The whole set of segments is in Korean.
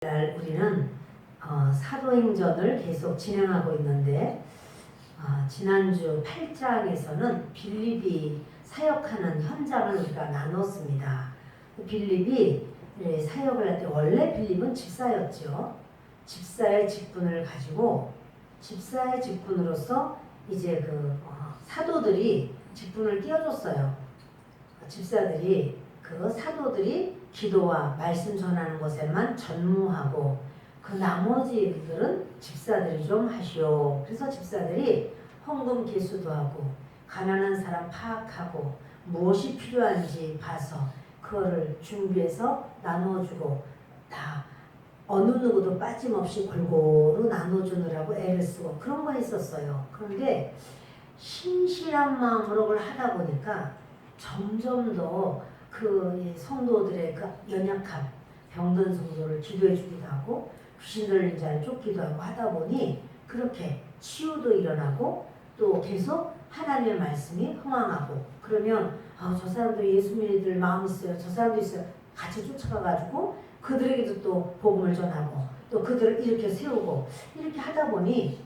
우리는 사도행전을 계속 진행하고 있는데 지난주 8장에서는 빌립이 사역하는 현장을 우리가 나눴습니다. 빌립이 사역을 할 때 원래 빌립은 집사였죠. 집사의 직분을 가지고 집사의 직분으로서 이제 사도들이 직분을 띄워줬어요. 집사들이 사도들이 기도와 말씀 전하는 것에만 전무하고 그 나머지 일들은 집사들이 좀 하시오. 그래서 집사들이 헌금 계수도 하고 가난한 사람 파악하고 무엇이 필요한지 봐서 그거를 준비해서 나눠주고 다 어느 누구도 빠짐없이 골고루 나눠주느라고 애를 쓰고 그런 거 했었어요. 그런데 신실한 마음으로 그걸 하다 보니까 점점 더 성도들의 연약함, 병든 성도를 기도해 주기도 하고 귀신 들린 자를 쫓기도 하고 하다 보니 그렇게 치유도 일어나고 또 계속 하나님의 말씀이 흥황하고 그러면 저 사람도 예수 믿을 마음이 있어요. 저 사람도 있어요. 같이 쫓아가가지고 그들에게도 또 복음을 전하고 또 그들을 이렇게 세우고 이렇게 하다 보니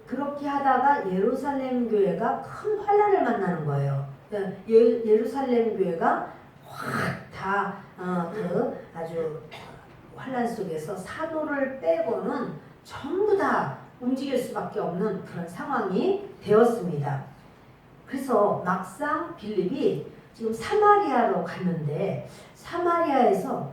그렇게 하다가 예루살렘 교회가 큰 환란을 만나는 거예요. 예루살렘 교회가 확 다 아주 환란 속에서 사도를 빼고는 전부 다 움직일 수밖에 없는 그런 상황이 되었습니다. 그래서 막상 빌립이 지금 사마리아로 갔는데 사마리아에서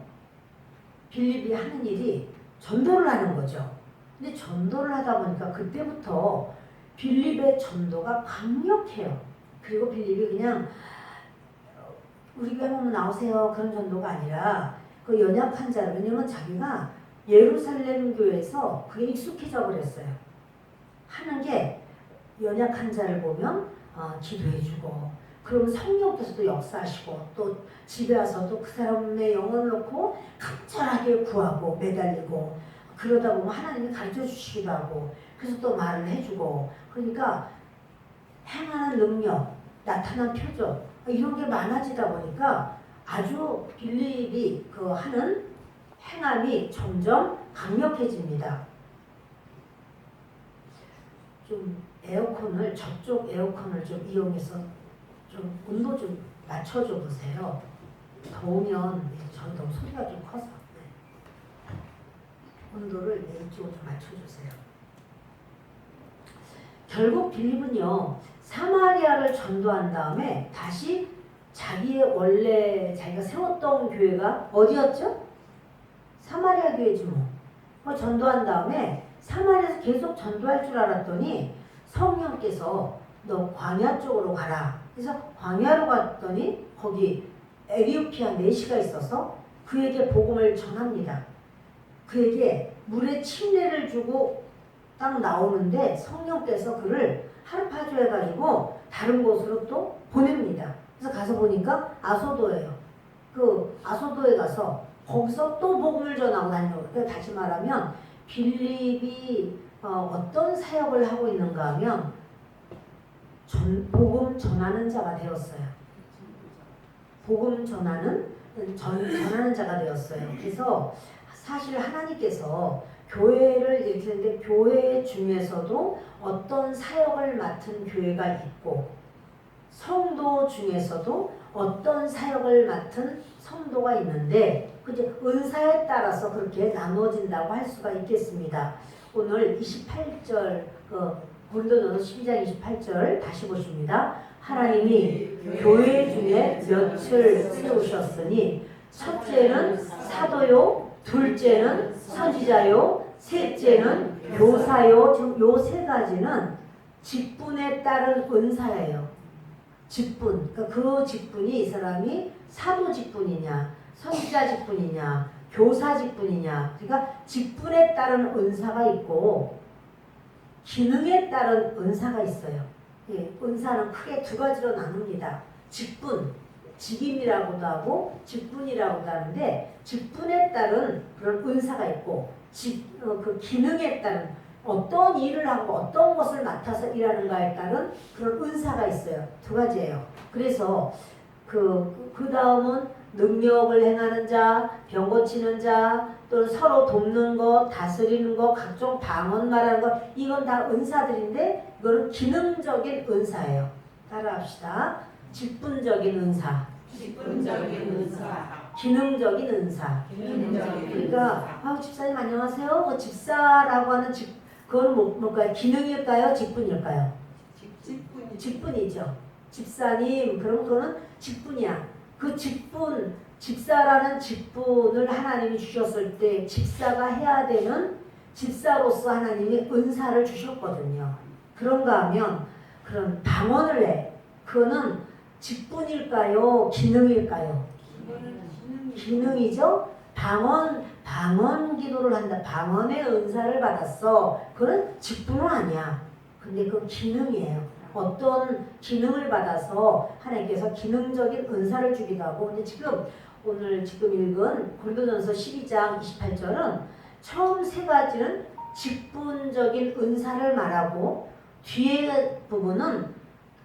빌립이 하는 일이 전도를 하는 거죠. 근데 전도를 하다 보니까 그때부터 빌립의 전도가 강력해요. 그리고 빌립이 그냥 우리 교회 보면 나오세요 그런 전도가 아니라 그 연약한 자를 왜냐면 자기가 예루살렘 교회에서 그게 익숙해져 버렸어요. 하는 게 연약한 자를 보면 기도해주고 그러면 성령께서도 역사하시고 또 집에 와서도 그 사람의 영혼을 놓고 간절하게 구하고 매달리고 그러다 보면 하나님이 가르쳐 주시기도 하고 그래서 또 말을 해주고 그러니까 행하는 능력, 나타난 표정 이런 게 많아지다 보니까 아주 빌립이 하는 행함이 점점 강력해집니다. 좀 저쪽 에어컨을 좀 이용해서 좀 온도 좀 맞춰줘 보세요. 더우면 저희 너무 소리가 좀 커서 온도를 이쪽으로 좀 맞춰주세요. 결국 빌립은요 사마리아를 전도한 다음에 다시 자기가 세웠던 교회가 어디였죠? 사마리아 교회지 뭐. 전도한 다음에 사마리아에서 계속 전도할 줄 알았더니 성령께서 너 광야 쪽으로 가라. 그래서 광야로 갔더니 거기 에티오피아 내시가 있어서 그에게 복음을 전합니다. 그에게 물에 침례를 주고 딱 나오는데 성령께서 그를 하르파조 해가지고 다른 곳으로 또 보냅니다. 그래서 가서 보니까 아소도예요. 아소도에 가서 거기서 또 복음을 전하고 다니는 거예요. 다시 말하면 빌립이 어떤 사역을 하고 있는가 하면 복음 전하는 자가 되었어요. 복음 전하는 자가 되었어요. 그래서 사실 하나님께서 교회를 일으키는데 교회 중에서도 어떤 사역을 맡은 교회가 있고 성도 중에서도 어떤 사역을 맡은 성도가 있는데 은사에 따라서 그렇게 나눠진다고 할 수가 있겠습니다. 오늘 28절 고린도전서 12장 28절 다시 보십니다. 하나님이 교회 중에 몇을 세우셨으니 첫째는 사도요 둘째는 선지자요 셋째는 교사요. 지금 요 세 가지는 직분에 따른 은사예요. 직분. 그러니까 그 직분이 이 사람이 사도 직분이냐 선지자 직분이냐 교사 직분이냐 그러니까 직분에 따른 은사가 있고 기능에 따른 은사가 있어요. 은사는 크게 두 가지로 나눕니다. 직분, 직임이라고도 하고 직분이라고도 하는데 직분에 따른 그런 은사가 있고 그 기능에 따른 어떤 일을 하고 어떤 것을 맡아서 일하는가에 따른 그런 은사가 있어요. 두 가지예요. 그래서 그 다음은 능력을 행하는 자, 병 고치는 자, 또는 서로 돕는 것, 다스리는 것, 각종 방언 말하는 것, 이건 다 은사들인데 이거는 기능적인 은사예요. 따라합시다. 직분적인 은사, 직분적인 은사, 기능적인 은사. 기능적인 그러니까 집사님 안녕하세요. 집사라고 하는 그건 뭘까요? 기능일까요? 직분일까요? 직분이죠. 집사님, 그럼 그거는 직분이야. 그 직분, 집사라는 직분을 하나님이 주셨을 때 집사가 해야 되는 집사로서 하나님이 은사를 주셨거든요. 그런가 하면 그런 방언을 해. 그거는 직분일까요? 기능일까요? 기능이죠. 방언 기도를 한다. 방언의 은사를 받았어. 그건 직분은 아니야. 근데 그 기능이에요. 어떤 기능을 받아서 하나님께서 기능적인 은사를 주기도 하고, 근데 오늘 읽은 고린도전서 12장 28절은 처음 세 가지는 직분적인 은사를 말하고 뒤에 부분은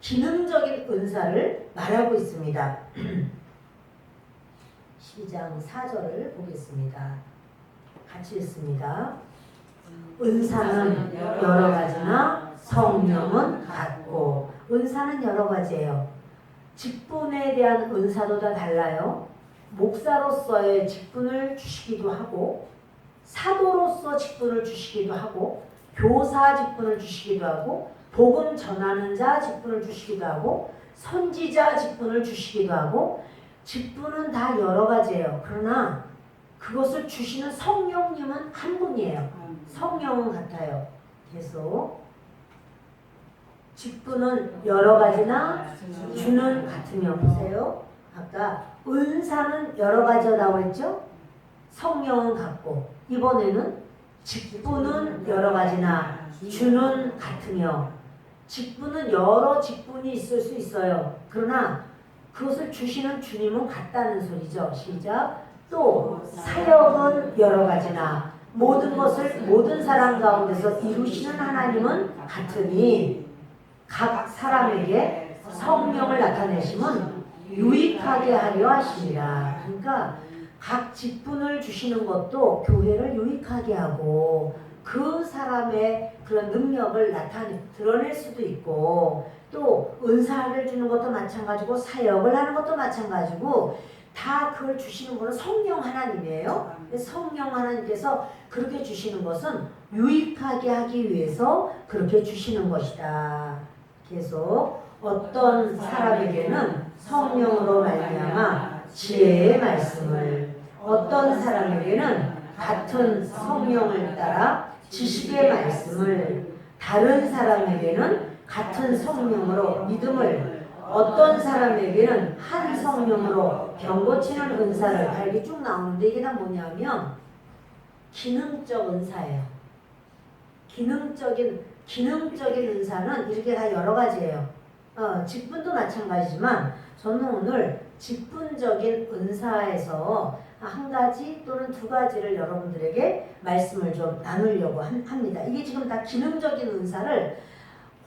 기능적인 은사를 말하고 있습니다. 12장 4절을 보겠습니다. 같이 읽습니다. 은사는 여러 가지나 성령은 같고. 은사는 여러 가지예요. 직분에 대한 은사도 다 달라요. 목사로서의 직분을 주시기도 하고, 사도로서 직분을 주시기도 하고, 교사 직분을 주시기도 하고, 복음 전하는 자 직분을 주시기도 하고, 선지자 직분을 주시기도 하고, 직분은 다 여러 가지예요. 그러나 그것을 주시는 성령님은 한 분이에요. 성령은 같아요. 계속 직분은 여러 가지나 주는 같으며, 보세요. 아까 은사는 여러 가지라고 했죠? 성령은 같고, 이번에는 직분은 여러 가지나 주는 같으며. 직분은 여러 직분이 있을 수 있어요. 그러나 그것을 주시는 주님은 같다는 소리죠. 시작. 또 사역은 여러 가지나 모든 것을 모든 사람 가운데서 이루시는 하나님은 같으니 각 사람에게 성령을 나타내심은 유익하게 하려 하십니다. 그러니까 각 직분을 주시는 것도 교회를 유익하게 하고 그 사람의 그런 능력을 드러낼 수도 있고, 또 은사를 주는 것도 마찬가지고 사역을 하는 것도 마찬가지고, 다 그걸 주시는 분은 성령 하나님이에요. 성령 하나님께서 그렇게 주시는 것은 유익하게 하기 위해서 그렇게 주시는 것이다. 계속 어떤 사람에게는 성령으로 말미암아 지혜의 말씀을, 어떤 사람에게는 같은 성령을 따라 지식의 말씀을, 다른 사람에게는 같은 성령으로 믿음을, 어떤 사람에게는 한 성령으로 병 고치는 은사를, 이렇게 쭉 나오는데 이게 다 뭐냐면 기능적 은사예요. 기능적인 은사는 이렇게 다 여러 가지예요. 직분도 마찬가지지만 저는 오늘 직분적인 은사에서 한 가지 또는 두 가지를 여러분들에게 말씀을 좀 나누려고 합니다. 이게 지금 다 기능적인 은사를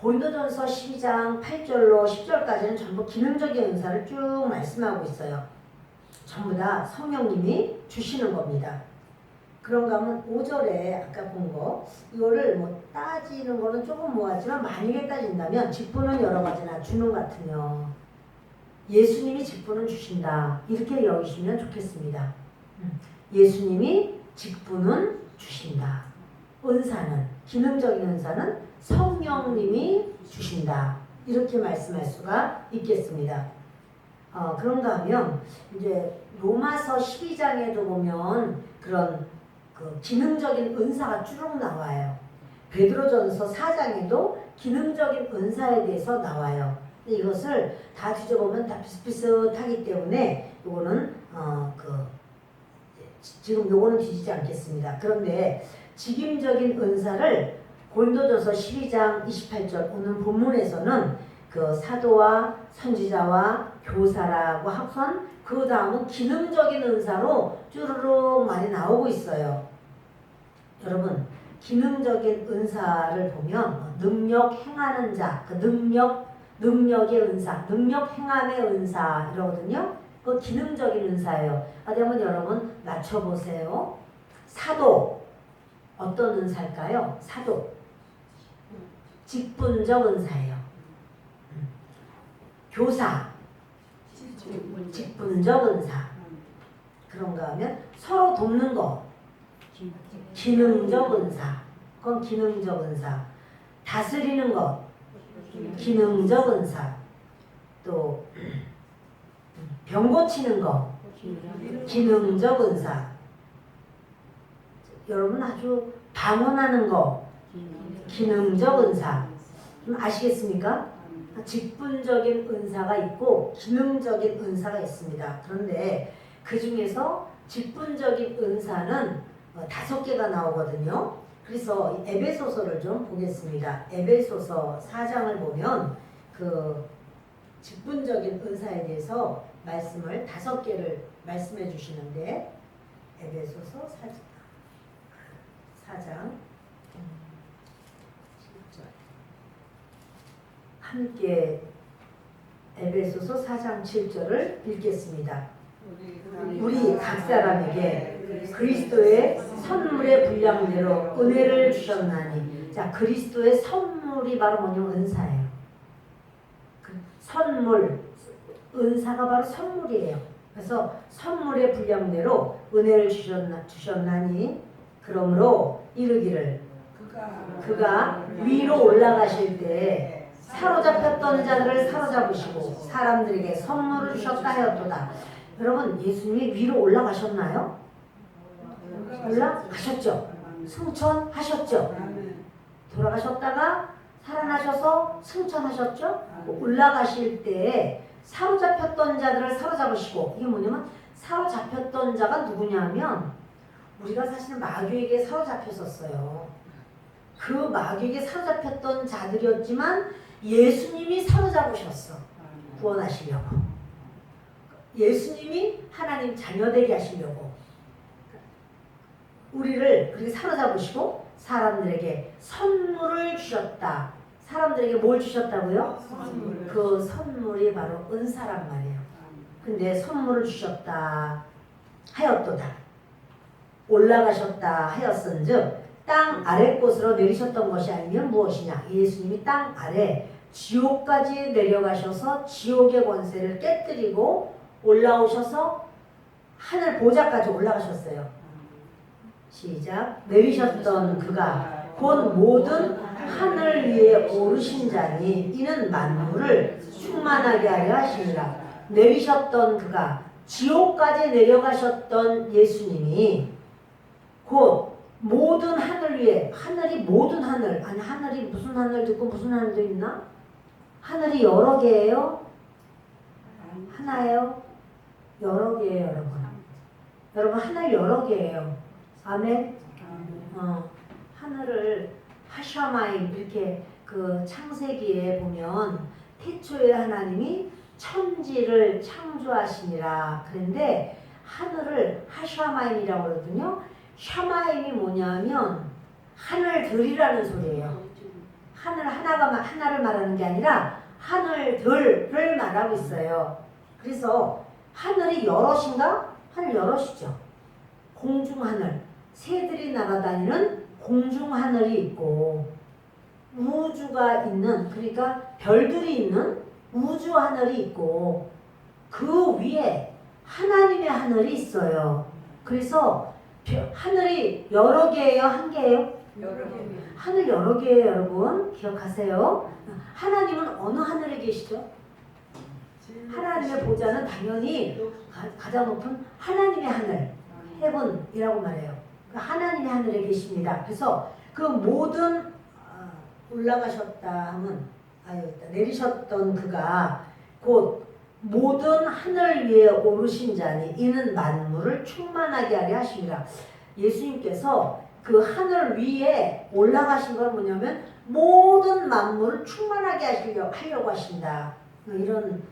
고린도전서 12장 8절로 10절까지는 전부 기능적인 은사를 쭉 말씀하고 있어요. 전부 다 성령님이 주시는 겁니다. 그런가 하면 5절에 아까 본 거, 이거를 따지는 거는 조금 뭐하지만 만약에 따진다면 직분은 여러 가지나 주는 같으며 예수님이 직분은 주신다, 이렇게 여기시면 좋겠습니다. 예수님이 직분은 주신다. 은사는, 기능적인 은사는 성령님이 주신다, 이렇게 말씀할 수가 있겠습니다. 그런가 하면 이제 로마서 12장에도 보면 그런 기능적인 은사가 쭉 나와요. 베드로전서 4장에도 기능적인 은사에 대해서 나와요. 근데 이것을 다 뒤져보면 다 비슷비슷하기 때문에 요거는 지금 요거는 뒤지지 않겠습니다. 그런데 직임적인 은사를 고린도전서 12장 28절 오늘 본문에서는 그 사도와 선지자와 교사라고 하선 그 다음은 기능적인 은사로 쭈르륵 많이 나오고 있어요. 여러분, 기능적인 은사를 보면 능력 행하는 자, 그 능력의 은사, 능력 행함의 은사 이러거든요. 그 기능적인 은사예요. 어디 한번 여러분 맞춰보세요. 사도 어떤 은사일까요? 사도 직분적 은사예요. 교사 직분적 은사. 그런가 하면 서로 돕는 거 기능적 은사. 그건 기능적 은사. 다스리는 것 기능적 은사. 또 병 고치는 거 기능적 은사. 여러분 아주 방언하는 거 기능적 은사. 좀 아시겠습니까? 직분적인 은사가 있고 기능적인 은사가 있습니다. 그런데 그 중에서 직분적인 은사는 5개가 나오거든요. 그래서 에베소서를 좀 보겠습니다. 에베소서 4장을 보면 그 직분적인 은사에 대해서 말씀을 5개를 말씀해 주시는데 에베소서 4장 7절 함께 에베소서 4장 7절을 읽겠습니다. 우리 각 사람에게 그리스도의 선물의 분량대로 은혜를 주셨나니. 자, 그리스도의 선물이 바로 뭐냐면 은사예요. 선물, 은사가 바로 선물이에요. 그래서 선물의 분량대로 은혜를 주셨나니 그러므로 이르기를 그가 위로 올라가실 때 사로잡혔던 자들을 사로잡으시고 사람들에게 선물을 주셨다 하였도다. 여러분 예수님이 위로 올라가셨나요? 올라가셨죠. 승천하셨죠. 돌아가셨다가 살아나셔서 승천하셨죠. 올라가실 때 사로잡혔던 자들을 사로잡으시고, 이게 뭐냐면 사로잡혔던 자가 누구냐면 우리가 사실은 마귀에게 사로잡혔었어요. 그 마귀에게 사로잡혔던 자들이었지만 예수님이 사로잡으셨어. 구원하시려고. 예수님이 하나님 자녀되게 하시려고 우리를 그렇게 사로잡으시고 사람들에게 선물을 주셨다. 사람들에게 뭘 주셨다고요? 그 선물이 바로 은사란 말이에요. 근데 선물을 주셨다 하였도다. 올라가셨다 하였은즉 땅 아래 곳으로 내리셨던 것이 아니면 무엇이냐. 예수님이 땅 아래 지옥까지 내려가셔서 지옥의 권세를 깨뜨리고 올라오셔서 하늘 보좌까지 올라가셨어요. 시작. 내리셨던 그가 곧 모든 하늘 위에 오르신 자니 이는 만물을 충만하게 하려 하시니라. 내리셨던 그가 지옥까지 내려가셨던 예수님이 곧 모든 하늘 위에, 하늘이 모든 하늘, 아니 하늘이 무슨 하늘도 있고 무슨 하늘도 있나? 하늘이 여러 개예요? 하나예요? 여러 개예요, 여러분. 여러분 하늘 여러 개예요. 아멘. 하늘을 하샤마임 이렇게 그 창세기에 보면 태초에 하나님이 천지를 창조하시니라. 그런데 하늘을 하샤마임이라고 그러거든요. 샤마임이 뭐냐면 하늘들이라는 소리예요. 하늘 하나를 말하는 게 아니라 하늘들을 말하고 있어요. 그래서 하늘이 여럿인가? 하늘 여럿이죠. 공중하늘, 새들이 날아다니는 공중하늘이 있고 우주가 있는, 그러니까 별들이 있는 우주하늘이 있고 그 위에 하나님의 하늘이 있어요. 그래서 하늘이 여러 개예요? 한 개예요? 여러 개. 하늘 여러 개예요, 여러분. 기억하세요. 하나님은 어느 하늘에 계시죠? 하나님의 보좌는 당연히 가장 높은 하나님의 하늘, 헤븐이라고 말해요. 하나님의 하늘에 계십니다. 그래서 그 모든 올라가셨다 하면 내리셨던 그가 곧 모든 하늘 위에 오르신 자니 이는 만물을 충만하게 하려 하십니다. 예수님께서 그 하늘 위에 올라가신 건 뭐냐면 모든 만물을 충만하게 하려고 하신다. 이런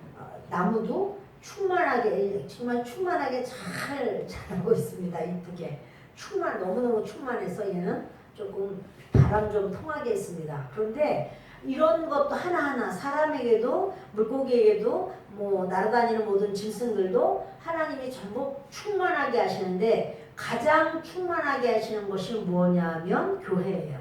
나무도 충만하게, 정말 충만하게 잘 자라고 있습니다. 이쁘게 너무너무 충만해서 얘는 조금 바람 좀 통하게 했습니다. 그런데 이런 것도 하나하나 사람에게도 물고기에게도 뭐 날아다니는 모든 짐승들도 하나님이 전부 충만하게 하시는데 가장 충만하게 하시는 것이 뭐냐면 교회예요.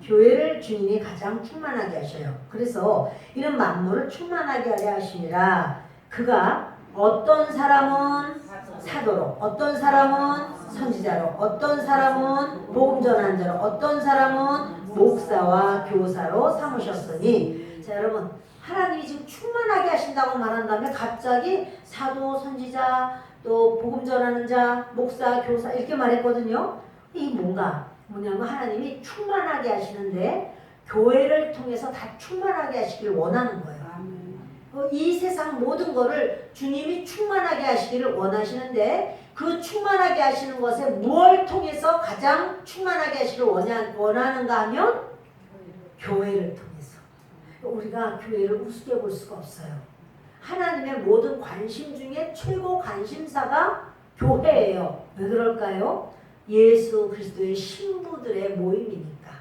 교회를 주님이 가장 충만하게 하셔요. 그래서 이런 만물을 충만하게 하려 하시니라. 그가 어떤 사람은 사도로, 어떤 사람은 선지자로, 어떤 사람은 복음 전한 자로, 어떤 사람은 목사와 교사로 삼으셨으니. 자, 여러분, 하나님이 지금 충만하게 하신다고 말한 다음에 갑자기 사도, 선지자, 또 복음 전하는 자, 목사, 교사 이렇게 말했거든요. 이 뭐냐면 하나님이 충만하게 하시는데 교회를 통해서 다 충만하게 하시길 원하는 거예요. 이 세상 모든 거를 주님이 충만하게 하시기를 원하시는데 그 충만하게 하시는 것에 무엇을 통해서 가장 충만하게 하시기를 원하는가 하면 교회를 통해서. 우리가 교회를 우습게 볼 수가 없어요. 하나님의 모든 관심 중에 최고 관심사가 교회예요. 왜 그럴까요? 예수 그리스도의 신부들의 모임이니까.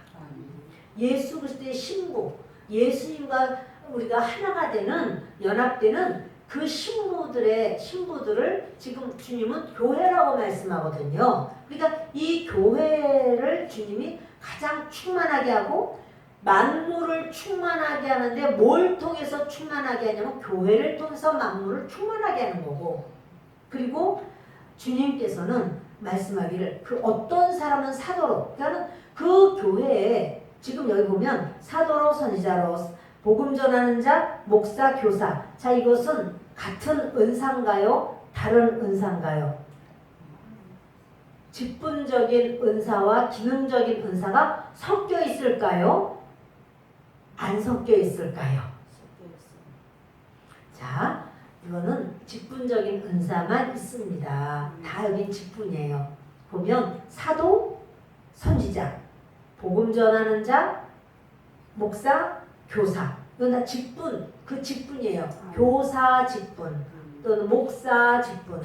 예수 그리스도의 신부, 예수님과 우리가 하나가 되는, 연합되는 그 신부들을 지금 주님은 교회라고 말씀하거든요. 그러니까 이 교회를 주님이 가장 충만하게 하고 만물을 충만하게 하는데 뭘 통해서 충만하게 하냐면 교회를 통해서 만물을 충만하게 하는 거고, 그리고 주님께서는 말씀하기를 그 어떤 사람은 사도로, 그러니까 그 교회에 지금 여기 보면 사도로, 선지자로, 복음 전하는 자, 목사, 교사. 자, 이것은 같은 은사인가요? 다른 은사인가요? 직분적인 은사와 기능적인 은사가 섞여 있을까요? 안 섞여 있을까요? 자, 이거는 직분적인 은사만 있습니다. 다 여긴 직분이에요. 보면 사도, 선지자, 복음 전하는 자, 목사, 교사. 이건 다 직분, 그 직분이에요. 교사 직분, 또는 목사 직분,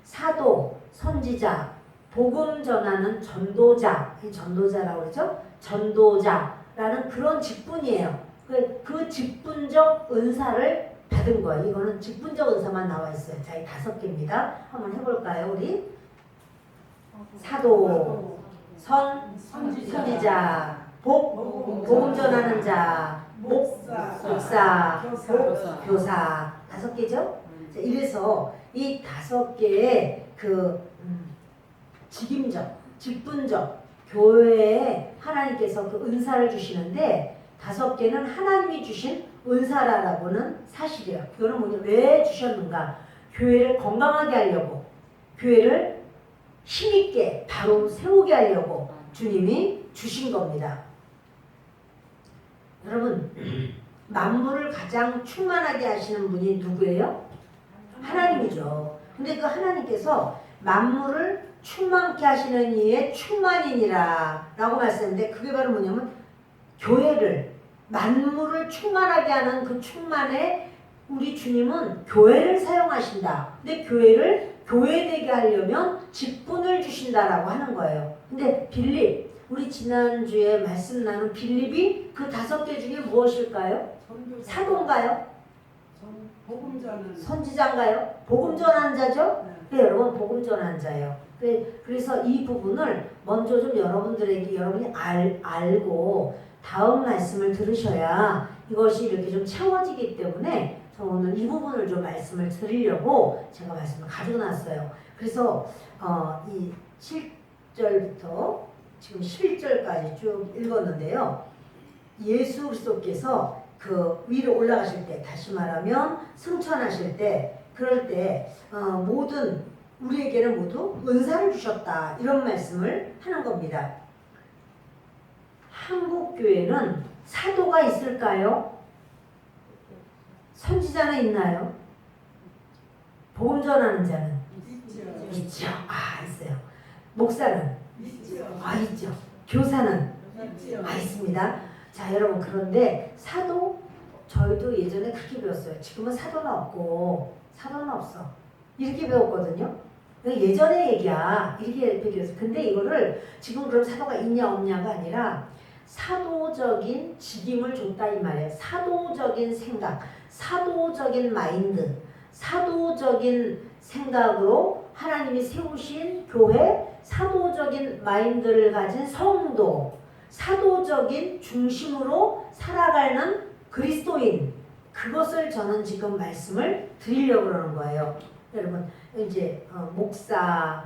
사도, 선지자, 복음 전하는 전도자, 이 전도자라고 그러죠? 전도자라는 그런 직분이에요. 그 직분적 은사를 받은 거예요. 이거는 직분적 은사만 나와 있어요. 자, 이 5개입니다. 한번 해볼까요, 우리? 사도, 선지자, 복음 전하는 자, 목사, 교사. 5개죠? 자, 이래서 이 5개의 그 직분적 교회에 하나님께서 그 은사를 주시는데 5개는 하나님이 주신 은사라고는 사실이에요. 그거는 뭐냐? 왜 주셨는가? 교회를 건강하게 하려고, 교회를 힘있게 바로 세우게 하려고 주님이 주신 겁니다. 여러분, 만물을 가장 충만하게 하시는 분이 누구예요? 하나님이죠. 근데 그 하나님께서 만물을 충만케 하시는 이의 충만이니라 라고 말씀했는데 그게 바로 뭐냐면 교회를, 만물을 충만하게 하는 그 충만에 우리 주님은 교회를 사용하신다. 근데 교회를 교회되게 하려면 직분을 주신다라고 하는 거예요. 근데 빌립, 우리 지난주에 말씀 나눈 빌립이 그 5개 중에 무엇일까요? 사도인가요? 복음 전하는 선지자인가요? 복음 전하는 자죠? 네, 여러분 복음 전하는 자예요. 그래서 이 부분을 먼저 좀 여러분이 알고 다음 말씀을 들으셔야 이것이 이렇게 좀 채워지기 때문에 저 오늘 이 부분을 좀 말씀을 드리려고 제가 말씀을 가지고 났어요. 그래서 이 7절부터 지금 11절까지 쭉 읽었는데요. 예수 그리스도께서 그 위로 올라가실 때, 다시 말하면 승천하실 때, 그럴 때 모든 우리에게는 모두 은사를 주셨다, 이런 말씀을 하는 겁니다. 한국 교회는 사도가 있을까요? 선지자는 있나요? 복음 전하는 자는? 있죠. 있어요. 목사는? 있죠. 교사는? 있습니다. 자, 여러분, 그런데 사도, 저희도 예전에 그렇게 배웠어요. 지금은 사도는 없고 사도는 없어, 이렇게 배웠거든요. 예전의 얘기야, 이렇게 배웠어요. 근데 이거를 지금 그럼 사도가 있냐 없냐가 아니라 사도적인 직임을 줬다 이 말이에요. 사도적인 생각, 사도적인 마인드, 사도적인 생각으로 하나님이 세우신 교회, 사도적인 마인드를 가진 성도, 사도적인 중심으로 살아가는 그리스도인, 그것을 저는 지금 말씀을 드리려고 그러는 거예요. 여러분 이제 목사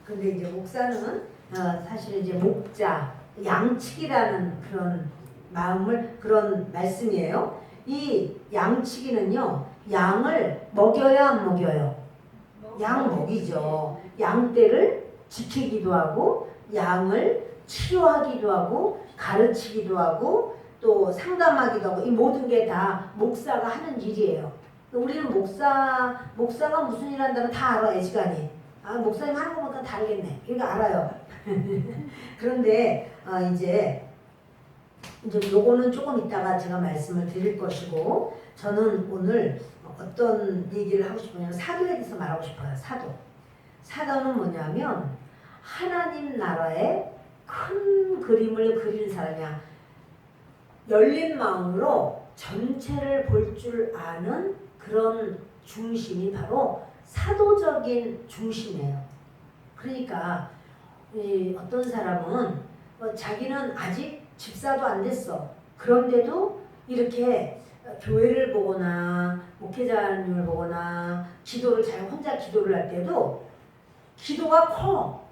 근데 이제 목사는 사실 이제 목자, 양치기라는 그런 말씀이에요. 이 양치기는요, 양을 먹여야 안 먹여요? 양 먹이죠. 양떼를 지키기도 하고, 양을 치료하기도 하고, 가르치기도 하고, 또 상담하기도 하고, 이 모든 게 다 목사가 하는 일이에요. 우리는 목사가 무슨 일 한다는 다 알아, 애지간히. 목사님 하는 것보다 다르겠네. 이거 알아요. 그런데 이제 요거는 조금 이따가 제가 말씀을 드릴 것이고, 저는 오늘 어떤 얘기를 하고 싶으냐면 사도에 대해서 말하고 싶어요. 사도는 뭐냐면 하나님 나라의 큰 그림을 그리는 사람이야. 열린 마음으로 전체를 볼 줄 아는 그런 중심이 바로 사도적인 중심이에요. 그러니까 어떤 사람은 자기는 아직 집사도 안 됐어. 그런데도 이렇게 교회를 보거나 목회자님을 보거나 기도를 혼자 기도를 할 때도 기도가 커.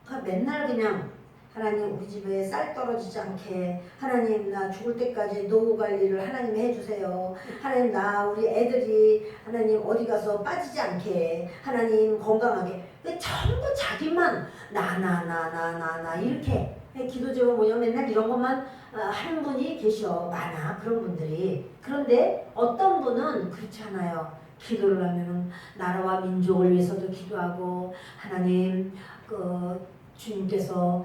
그러니까 맨날 그냥 하나님 우리 집에 쌀 떨어지지 않게, 하나님 나 죽을 때까지 노후 관리를 하나님 해주세요. 하나님 나 우리 애들이 하나님 어디 가서 빠지지 않게, 하나님 건강하게. 전부 자기만 나 이렇게 기도 제목 뭐냐면 맨날 이런 것만 하는 분이 계셔. 많아 그런 분들이. 그런데 어떤 분은 그렇지 않아요. 기도를 하면은 나라와 민족을 위해서도 기도하고, 하나님 주님께서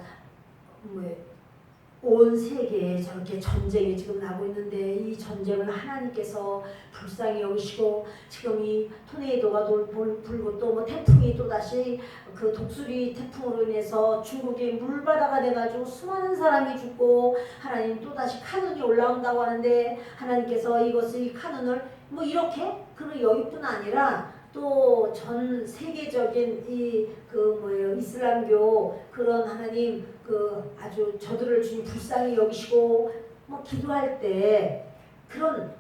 온 세계에 저렇게 전쟁이 지금 나고 있는데 이 전쟁을 하나님께서 불쌍히 여기시고, 지금 이 토네이도가 불고 또 태풍이 또 다시 그 독수리 태풍으로 인해서 중국이 물바다가 돼가지고 수많은 사람이 죽고, 하나님 또 다시 카눈이 올라온다고 하는데 하나님께서 이 카눈을 이렇게, 그리고 여기뿐 아니라 또 전 세계적인 이슬람교 그런 하나님 아주 저들을 주님 불쌍히 여기시고 기도할 때 그런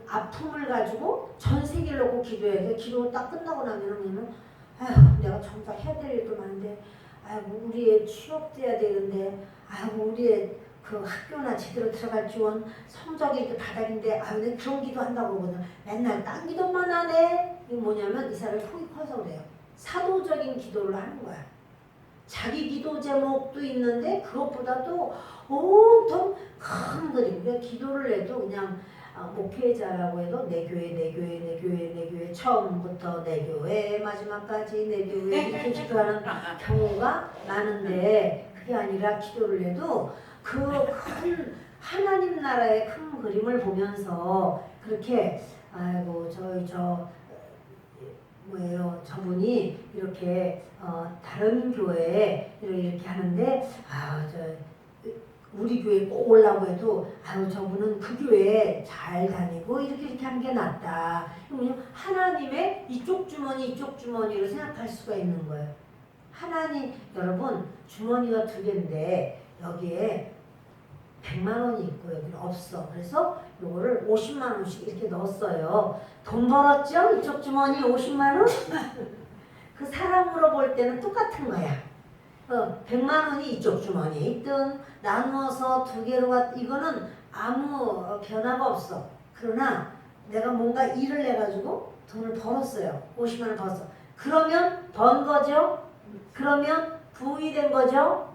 아픔을 가지고 전 세계를 놓고 기도해요. 기도 딱 끝나고 나면은 아휴 내가 정작 해야 될 일도 많은데, 아이고 우리 애 취업돼야 되는데, 아이고 우리 애 학교나 제대로 들어갈 지원 성적이 이렇게 바닥인데, 내가 그런 기도 한다고 그러거든. 맨날 딴 기도만 하네. 이게 뭐냐면 이 사람이 속이 커서 그래요. 사도적인 기도를 하는 거야. 자기 기도 제목도 있는데 그것보다도 온통 큰 그림. 그러니까 기도를 해도 그냥 목회자라고 해도 내 교회 처음부터 내 교회 마지막까지 내 교회 이렇게 기도하는 경우가 많은데, 그게 아니라 기도를 해도 그 큰 하나님 나라의 큰 그림을 보면서 그렇게 아이고 저분이 이렇게 다른 교회에 이렇게 하는데 우리 교회에 꼭 오려고 해도 저분은 그 교회에 잘 다니고 이렇게 하는 게 낫다. 하나님의 이쪽 주머니로 생각할 수가 있는 거예요. 하나님, 여러분 주머니가 두 개인데 여기에 100만 원이 있고 여기는 없어. 그래서 요거를 50만 원씩 이렇게 넣었어요. 돈 벌었죠? 이쪽 주머니 50만 원? 그 사람으로 볼 때는 똑같은 거야. 100만 원이 이쪽 주머니에 있든 나누어서 두 개로 이거는 아무 변화가 없어. 그러나 내가 뭔가 일을 해가지고 돈을 벌었어요. 50만 원 벌었어. 그러면 번 거죠? 그러면 부이 된 거죠?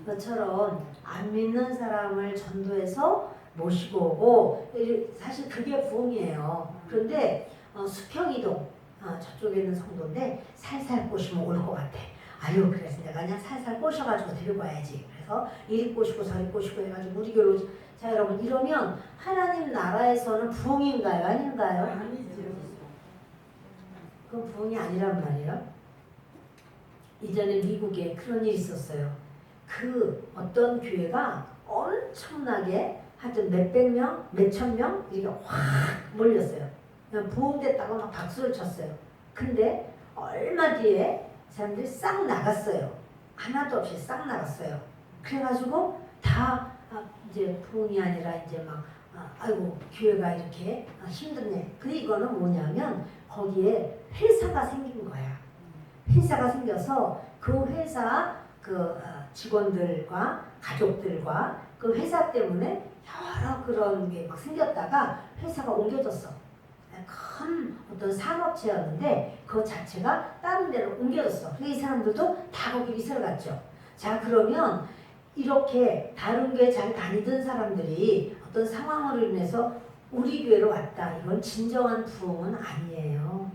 그처럼 안 믿는 사람을 전도해서 모시고 오고, 사실 그게 부흥이에요. 그런데 수평이동 저쪽에 있는 성도인데 살살 꼬시면 올 것 같아. 그래서 내가 그냥 살살 꼬셔가지고 데리고 와야지. 그래서 이리 꼬시고 저리 꼬시고 해가지고 우리 교회로. 자 여러분, 이러면 하나님 나라에서는 부흥인가요? 아닌가요? 아니죠. 그건 부흥이 아니란 말이에요. 이전에 미국에 그런 일이 있었어요. 그 어떤 교회가 엄청나게 하여튼 몇백 명, 몇천 명 이렇게 확 몰렸어요. 그냥 부흥됐다고 막 박수를 쳤어요. 근데 얼마 뒤에 사람들이 싹 나갔어요. 하나도 없이 싹 나갔어요. 그래가지고 다 이제 부흥이 아니라 이제 막 아이고 교회가 이렇게 힘드네. 근데 이거는 뭐냐면 거기에 회사가 생긴 거야. 회사가 생겨서 그 회사 그 직원들과 가족들과 그 회사 때문에 여러 그런 게 막 생겼다가 회사가 옮겨졌어. 큰 어떤 산업체였는데 그 자체가 다른 데로 옮겨졌어. 그래서 이 사람들도 다 거기 이사를 갔죠. 자, 그러면 이렇게 다른 교회 잘 다니던 사람들이 어떤 상황으로 인해서 우리 교회로 왔다. 이건 진정한 부흥은 아니에요.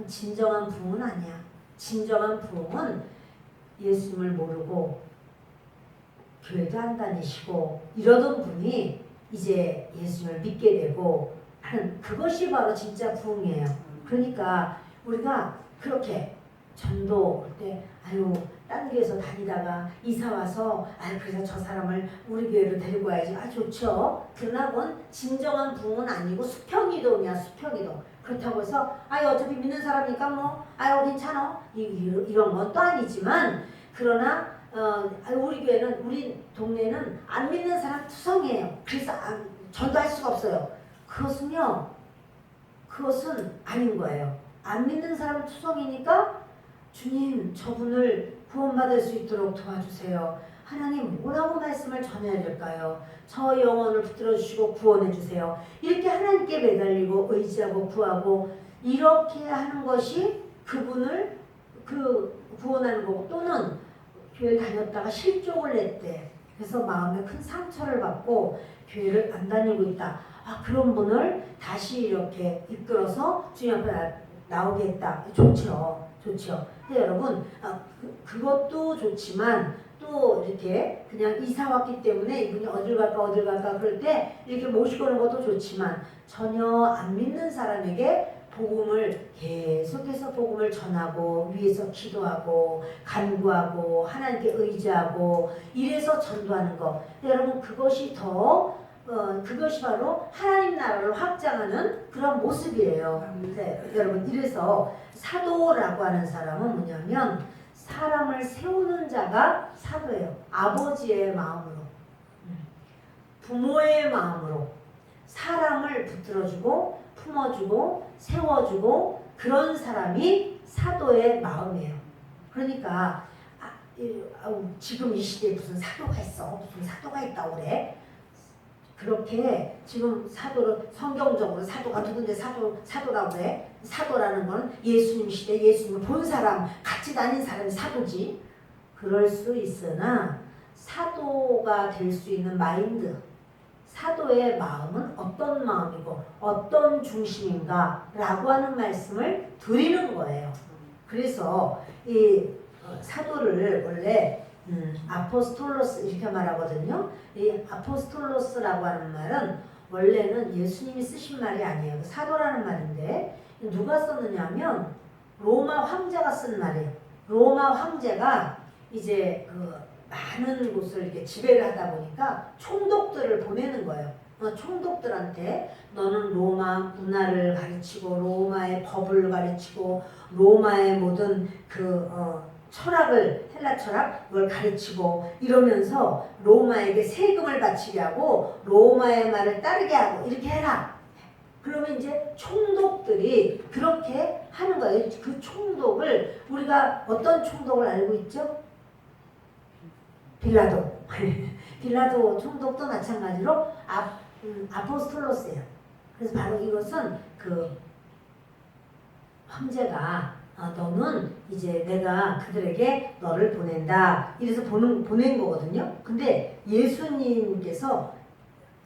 진정한 부흥은 아니야. 진정한 부흥은 예수님을 모르고 교회도 안 다니시고 이러던 분이 이제 예수님을 믿게 되고 하는 그것이 바로 진짜 부흥이에요. 그러니까 우리가 그렇게 전도 올 때 아유 딴 교회에서 다니다가 이사 와서 아유 그래서 저 사람을 우리 교회로 데리고 와야지. 좋죠. 그러나 그건 진정한 부흥은 아니고 수평이동이야. 수평이동. 그렇다고 해서 어차피 믿는 사람이니까 뭐 괜찮아 이런 건 또 아니지만 그러나 우리 교회는 우리 동네는 안 믿는 사람 투성이에요. 그래서 전도할 수가 없어요. 그것은 아닌 거예요. 안 믿는 사람 투성이니까 주님 저분을 구원받을 수 있도록 도와주세요. 하나님 뭐라고 말씀을 전해야 될까요? 저 영혼을 붙들어 주시고 구원해 주세요. 이렇게 하나님께 매달리고 의지하고 구하고 이렇게 하는 것이 그분을 구원하는 거고 또는 교회 다녔다가 실족을 냈대. 그래서 마음에 큰 상처를 받고 교회를 안 다니고 있다. 그런 분을 다시 이렇게 이끌어서 주님 앞에 나오게 했다. 좋죠. 근데 여러분 그것도 좋지만 또 이렇게 그냥 이사 왔기 때문에 이분이 어딜 갈까 그럴 때 이렇게 모시고 오는 것도 좋지만 전혀 안 믿는 사람에게 복음을 계속해서 복음을 전하고 위에서 기도하고 간구하고 하나님께 의지하고 이래서 전도하는 거. 여러분 그것이 그것이 바로 하나님 나라를 확장하는 그런 모습이에요. 네, 여러분 이래서 사도라고 하는 사람은 뭐냐면 사람을 세우는 자가 사도예요. 아버지의 마음으로 부모의 마음으로 사람을 붙들어주고 품어주고 세워주고 그런 사람이 사도의 마음이에요. 그러니까 지금 이 시대에 무슨 사도가 있어? 무슨 사도가 있다고 그래? 그렇게 지금 사도를 성경적으로 사도가 누군데 사도라고 그래? 사도라는 건 예수님 시대 예수님을 본 사람 같이 다닌 사람이 사도지. 그럴 수 있으나 사도가 될 수 있는 마인드 사도의 마음은 어떤 마음이고 어떤 중심인가 라고 하는 말씀을 드리는 거예요. 그래서 이 사도를 원래 아포스톨로스 이렇게 말하거든요. 이 아포스톨로스라고 하는 말은 원래는 예수님이 쓰신 말이 아니에요. 사도라는 말인데 누가 썼느냐면 로마 황제가 쓴 말이에요. 로마 황제가 이제 많은 곳을 이렇게 지배를 하다 보니까 총독들을 보내는 거예요. 총독들한테 너는 로마 문화를 가르치고 로마의 법을 가르치고 로마의 모든 철학을 헬라 철학 그걸 가르치고 이러면서 로마에게 세금을 바치게 하고 로마의 말을 따르게 하고 이렇게 해라. 그러면 이제 총독들이 그렇게 하는 거예요. 그 총독을 우리가 어떤 총독을 알고 있죠? 빌라도. 빌라도 총독도 마찬가지로 아포스톨로스예요. 그래서 바로 이것은 황제가 너는 이제 내가 그들에게 너를 보낸다. 이래서 보낸 거거든요. 근데 예수님께서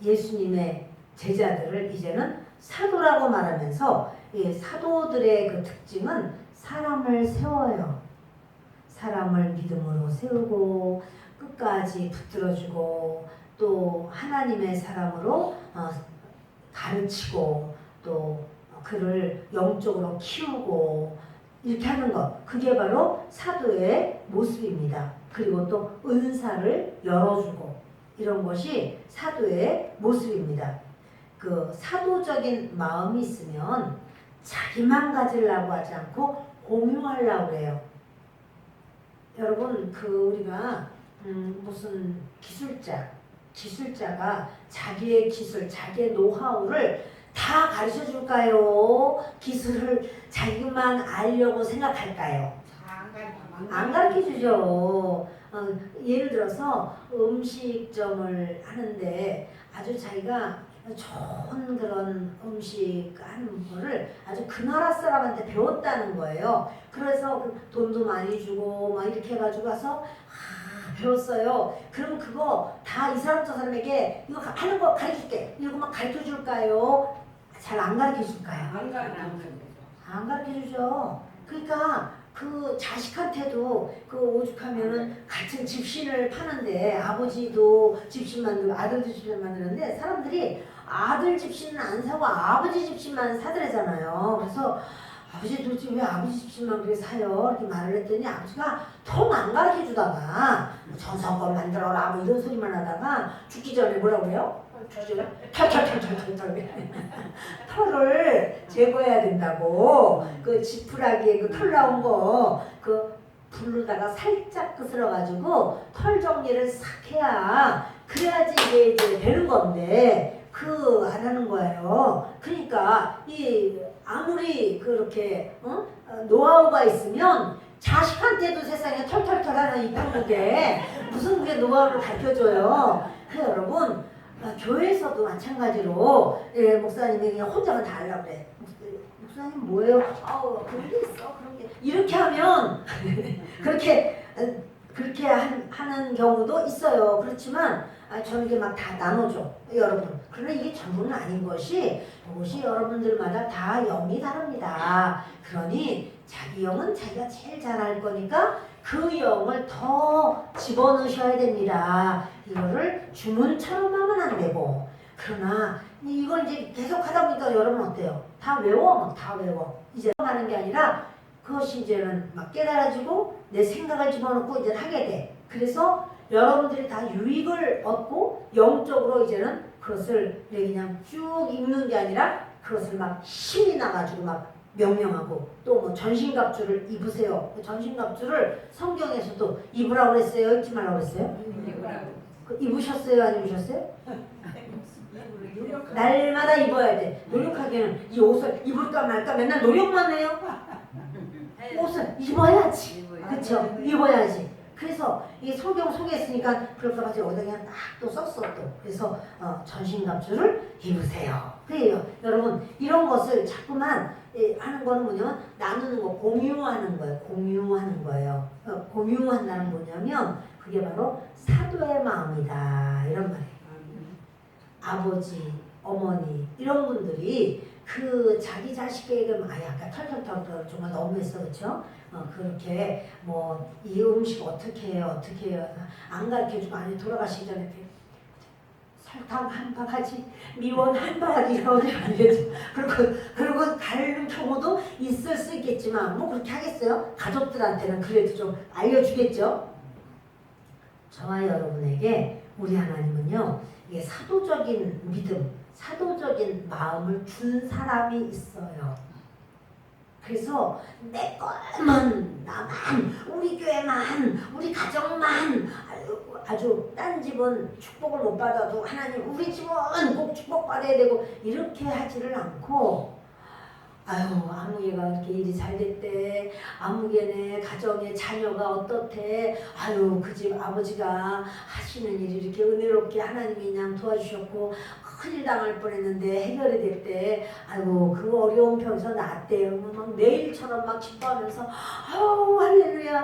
예수님의 제자들을 이제는 사도라고 말하면서 사도들의 그 특징은 사람을 세워요. 사람을 믿음으로 세우고 끝까지 붙들어주고 또 하나님의 사람으로 가르치고 또 그를 영적으로 키우고 이렇게 하는 것. 그게 바로 사도의 모습입니다. 그리고 또 은사를 열어주고 이런 것이 사도의 모습입니다. 그 사도적인 마음이 있으면 자기만 가지려고 하지 않고 공유하려고 그래요. 여러분 우리가 무슨 기술자가 자기의 기술, 자기의 노하우를 다 가르쳐 줄까요? 기술을 자기만 알려고 생각할까요? 안 가르쳐 주죠. 예를 들어서 음식점을 하는데 아주 자기가 좋은 그런 음식 하는 거를 아주 그 나라 사람한테 배웠다는 거예요. 그래서 돈도 많이 주고 막 이렇게 해가지고 가서 배웠어요. 그럼 그거 다 이 사람 저 사람에게 이거 하는 거 가르쳐줄게. 이거 막 가르쳐 줄까요? 잘 안 가르쳐 줄까요? 안 가르쳐 주죠. 그러니까 그 자식한테도 그 오죽하면은 같은 집신을 파는데 아버지도 집신 만들고 아들도 집신 만드는데 사람들이 아들 집신은 안 사고 아버지 집신만 사더래잖아요. 그래서 아버지 도대체 왜 아버지 집신만 그렇게 사요? 이렇게 말을 했더니 아버지가 통 안 가르쳐 주다가 전성권 만들어라 뭐 이런 소리만 하다가 죽기 전에 뭐라고 그래요? 털 털을 제거해야 된다고 그 지푸라기에 그 털 나온 거 그 불로다가 살짝 끄스러 가지고 털 정리를 싹 해야 그래야지 이게 되는 건데 안 하는 거예요. 그러니까 이 아무리 그렇게 노하우가 있으면 자식한테도 세상에 털털털 하는 이 한국에 무슨 그게 노하우를 가르쳐줘요. 그래서 여러분 교회에서도 마찬가지로 목사님이 그냥 혼자만 다 하려고 그래. 목사님 뭐예요? 그런 게 있어. 그런 게 이렇게 하면 그렇게 하는 경우도 있어요. 그렇지만 저는 이게 막 다 나눠줘 여러분. 그러나 이게 전부는 아닌 것이 이것이 여러분들마다 다 영이 다릅니다. 그러니 자기 영은 자기가 제일 잘할 거니까 그 영을 더 집어넣으셔야 됩니다. 이거를 주문처럼 하면 안 되고. 그러나 이걸 이제 계속 하다 보니까 여러분 어때요? 다 외워, 막 다 외워. 이제 하는 게 아니라 그것이 이제는 막 깨달아지고 내 생각을 집어넣고 이제 하게 돼. 그래서 여러분들이 다 유익을 얻고 영적으로 이제는 그것을 그냥 쭉 읽는 게 아니라 그것을 막 힘이 나가지고 막 명령하고 또 뭐 전신갑주를 입으세요. 전신갑주를 성경에서도 입으라고 그랬어요? 입지 말라고 그랬어요? 입으셨어요? 안 입으셨어요? 날마다 입어야 돼. 노력하기에는 이 옷을 입을까 말까 맨날 노력만 해요. 옷을 입어야지. 그렇죠? 입어야지. 그래서 이 성경 속에 있으니까 그럴까 봐 어디다 그냥 딱 또 썼어 또. 그래서 전신갑주를 입으세요. 그래요. 여러분 이런 것을 자꾸만 하는 거는 뭐냐면 나누는 거, 공유하는 거예요. 공유하는 거예요. 공유한다는 뭐냐면 그게 바로 사도의 마음이다 이런 말이에요. 아버지, 어머니 이런 분들이 그 자기 자식에게 아까 털털털 정말 너무했어, 그렇죠? 그렇게 뭐 이 음식 어떻게 해요, 안 가르쳐주고 아니 돌아가시기 전에 설탕 한 바가지, 미원 한 바가지 이러지 말이죠. 그리고 가르는 경우도 있을 수 있겠지만 뭐 그렇게 하겠어요? 가족들한테는 그래도 좀 알려주겠죠. 저와 여러분에게 우리 하나님은요, 이게 사도적인 믿음, 사도적인 마음을 준 사람이 있어요. 그래서 내 것만, 나만, 우리 교회만, 우리 가정만, 아주 딴 집은 축복을 못 받아도 하나님 우리 집은 꼭 축복받아야 되고 이렇게 하지를 않고 아무개가 이렇게 일이 잘 됐대. 아무개네 가정의 자녀가 어떻대. 그 집 아버지가 하시는 일이 이렇게 은혜롭게 하나님이 그냥 도와주셨고 큰일 당할 뻔했는데 해결이 됐대. 그 어려운 병에서 낫대. 막 매일처럼 막 기뻐하면서 할렐루야.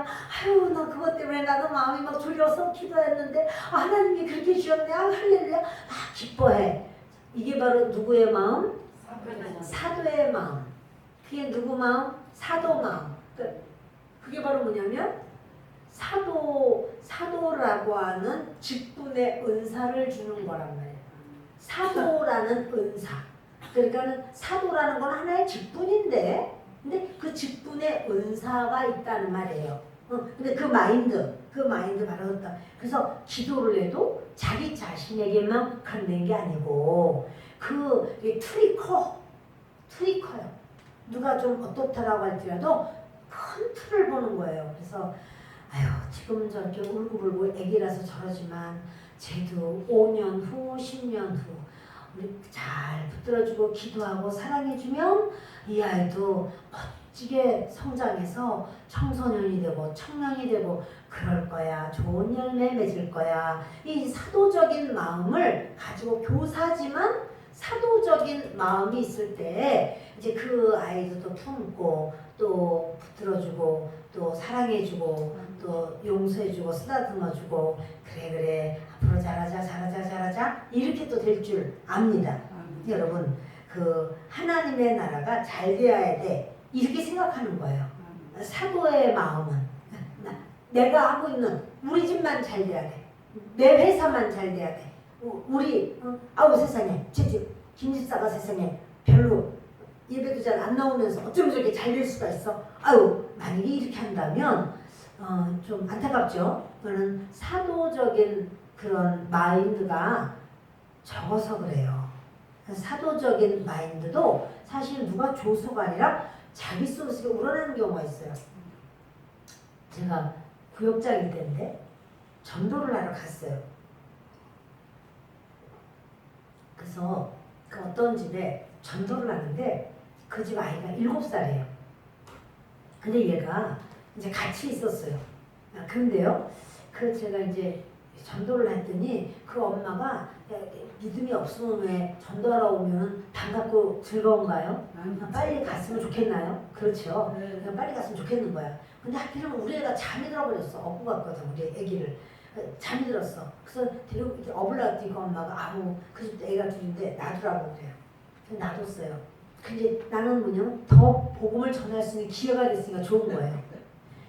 나 그것 때문에 나도 마음이 막 졸여서 기도했는데 하나님이 그렇게 주셨네. 할렐루야. 막 기뻐해. 이게 바로 누구의 마음? 사도의 마음. 그게 누구 마음? 사도 마음. 그게 바로 뭐냐면 사도라고 하는 직분의 은사를 주는 거란 말이에요. 사도라는 은사. 그러니까는 사도라는 건 하나의 직분인데, 근데 그 직분의 은사가 있다는 말이에요. 근데 그 마인드 바로 그렇다. 그래서 기도를 해도 자기 자신에게만 국한된 게 아니고 이 틀이 커요. 누가 좀 어떻다라고 할지라도 큰 틀을 보는 거예요. 그래서 아유 지금은 저렇게 울고불고 애기라서 저러지만 쟤도 5년 후 10년 후 우리 잘 붙들어주고 기도하고 사랑해주면 이 아이도 멋지게 성장해서 청소년이 되고 청년이 되고 그럴 거야. 좋은 열매 맺을 거야. 이 사도적인 마음을 가지고 교사지만 사도적인 마음이 있을 때 이제 그 아이도 품고 또 붙들어주고 또 사랑해주고 또 용서해주고 쓰다듬어주고 그래 앞으로 잘하자 이렇게 또 될 줄 압니다. 여러분 그 하나님의 나라가 잘 되어야 돼 이렇게 생각하는 거예요. 사도의 마음은 내가 하고 있는 우리 집만 잘 돼야 돼. 내 회사만 잘 돼야 돼. 우리 아우 세상에 제 김집사가 세상에 별로 예배도 잘 안 나오면서 어쩜 저렇게 잘 될 수가 있어? 아유 만약에 이렇게 한다면 좀 안타깝죠. 그거는 사도적인 그런 마인드가 적어서 그래요. 사도적인 마인드도 사실 누가 줘서가 아니라 자기 속에서 우러나는 경우가 있어요. 제가 구역장일 때인데 전도를 하러 갔어요. 그래서 그 어떤 집에 전도를 하는데 그 집 아이가 7살이에요. 근데 얘가 이제 같이 있었어요. 그런데요, 그 제가 이제 전도를 했더니 그 엄마가 믿음이 없으면 왜 전도하러 오면 반갑고 즐거운가요? 빨리 갔으면 좋겠나요? 그렇죠. 그냥 빨리 갔으면 좋겠는 거야. 근데 하필이면 우리 애가 잠이 들어버렸어. 업고 갔거든 우리 애기를. 잠이 들었어. 그래서 데리고 이렇게 업으려고 했더니 그 엄마가 그 집 애가 둘인데 놔두라고 그래요. 그래서 놔뒀어요. 근데 나는 뭐냐면 더 복음을 전할 수 있는 기회가 됐으니까 좋은 거예요.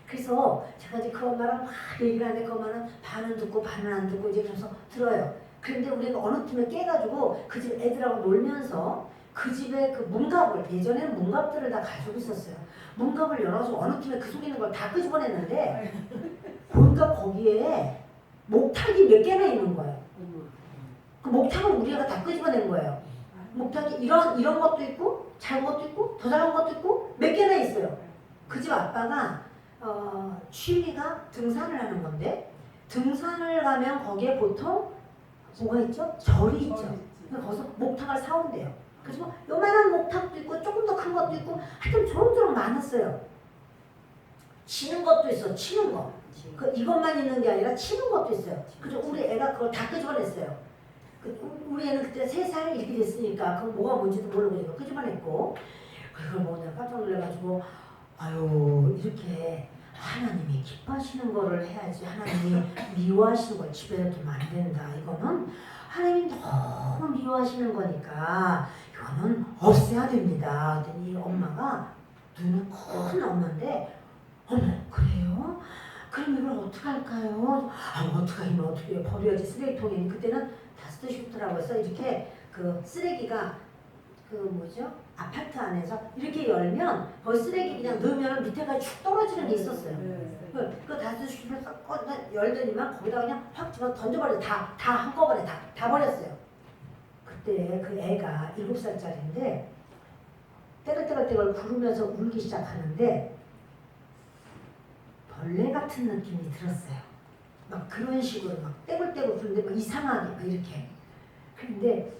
그래서 제가 이제 그 엄마랑 막 얘기를 하는데 그 엄마는 반은 듣고 반은 안 듣고 이제 그래서 들어요. 그런데 우리가 어느 틈에 깨가지고 그 집 애들하고 놀면서 그 집에 그 문갑을 예전에는 문갑들을 다 가지고 있었어요. 문갑을 열어서 어느 틈에 그 속에 있는 걸 다 끄집어냈는데 보니까 거기에 목탁이 몇 개나 있는 거예요. 그 목탁을 우리 애가 다 끄집어낸 거예요. 목탁이 이런 것도 있고 작은 것도 있고 더 작은 것도 있고 몇 개나 있어요. 그 집 아빠가 취미가 등산을 하는 건데 등산을 가면 거기에 보통 뭐가 있죠? 절이 있죠. 거기서 목탁을 사온대요. 그래서 요만한 목탁도 있고 조금 더 큰 것도 있고 하여튼 조롱조롱 많았어요. 치는 것도 있어. 치는 거. 이것만 있는 게 아니라 치는 것도 있어요. 그래서 우리 애가 그걸 다 끄집어냈어요. 우리 애는 그때 3살 이렇게 됐으니까 그 뭐가 뭔지도 모르고 이거 끄집어냈고 그걸 보고 내가 깜짝 놀라가지고 아유 이렇게 하나님이 기뻐하시는 거를 해야지 하나님이 미워하시는 걸 집에 두면 안 된다. 이거는 하나님이 너무 미워하시는 거니까 이거는 없애야 됩니다. 그랬더니 엄마가 눈이 큰 엄마인데 어머 그래요? 그럼 이걸 어떡할까요? 어떻게 버려야지 쓰레기통에 그때는 다스트슈트라고 해서 이렇게 그 쓰레기가 그 뭐죠? 아파트 안에서 이렇게 열면 거기 쓰레기 그냥 넣으면 밑에까지 축 떨어지는 게 있었어요. 그 다스트슈트를 열더니만 거기다 그냥 확 집어 던져버려 다 한꺼번에 다 버렸어요. 그때 그 애가 7살짜리인데 떼글떼글 구르면서 울기 시작하는데 벌레 같은 느낌이 들었어요. 막 그런 식으로 막 떼굴떼굴 부르는데 막 이상하게 막 이렇게. 근데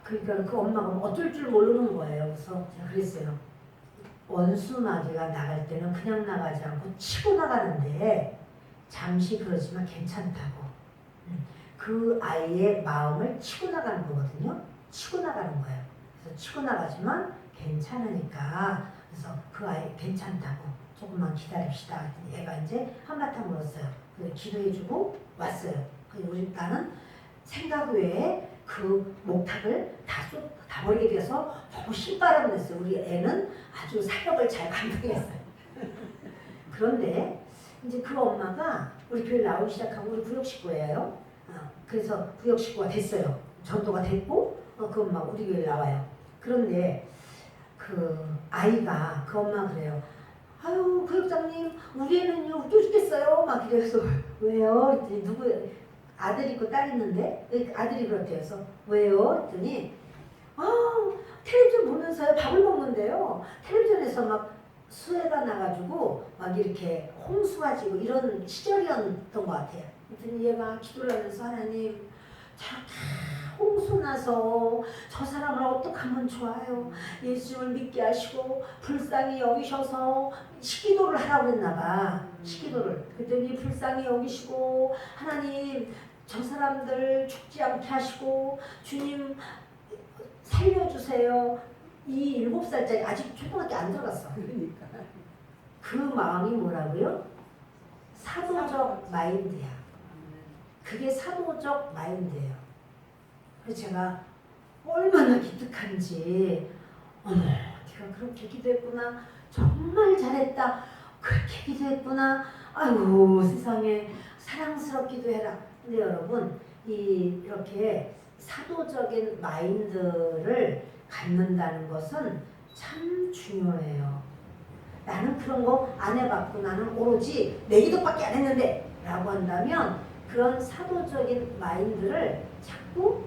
그러니까 그 엄마가 어쩔 줄 모르는 거예요. 그래서 제가 그랬어요. 원수마귀가 나갈 때는 그냥 나가지 않고 치고 나가는데 잠시 그러지만 괜찮다고. 그 아이의 마음을 치고 나가는 거거든요. 치고 나가는 거예요. 그래서 치고 나가지만 괜찮으니까 그래서 그 아이 괜찮다고. 조금만 기다립시다. 애가 이제 한바탕 울었어요. 그래서 기도해주고 왔어요. 그래서 나는 생각 외에 그 목탁을 다 버리게 돼서 너무 신바람을 냈어요. 우리 애는 아주 사역을 잘 감당했어요. 그런데 이제 그 엄마가 우리 교회 나오기 시작하고 우리 구역 식구예요. 그래서 구역 식구가 됐어요. 전도가 됐고 그 엄마 우리 교회 나와요. 그런데 그 아이가 그 엄마 그래요. 아유 구역장님 우리 애는요 웃겨 죽겠어요 막 이래서 왜요? 누구 아들 있고 딸 있는데 아들이 그렇대요. 그래서 왜요? 그랬더니 텔레비전 보면서요 밥을 먹는데요. 텔레비전에서 막 수해가 나가지고 막 이렇게 홍수가 지고 이런 시절이었던 것 같아요. 그랬더니 얘가 기도를 하면서 하나님 저렇게 홍수 나서 저 사람을 어떻게 하면 좋아요? 예수님을 믿게 하시고 불쌍히 여기셔서 시기도를 하라고 했나 봐. 시기도를. 그랬더니 불쌍히 여기시고 하나님 저 사람들 죽지 않게 하시고 주님 살려주세요. 이 7살짜리 아직 초등학교 안 들어갔어. 그러니까. 그 마음이 뭐라고요? 사도적 마인드야. 그게 사도적 마인드예요. 그래서 제가 얼마나 기특한지 오늘 네가 그렇게 기도했구나. 정말 잘했다. 그렇게 기도했구나. 아이고 세상에 사랑스럽게 기도해라. 근데 여러분 이렇게 사도적인 마인드를 갖는다는 것은 참 중요해요. 나는 그런 거 안 해봤고 나는 오로지 내 기도밖에 안 했는데 라고 한다면 그런 사도적인 마인드를 자꾸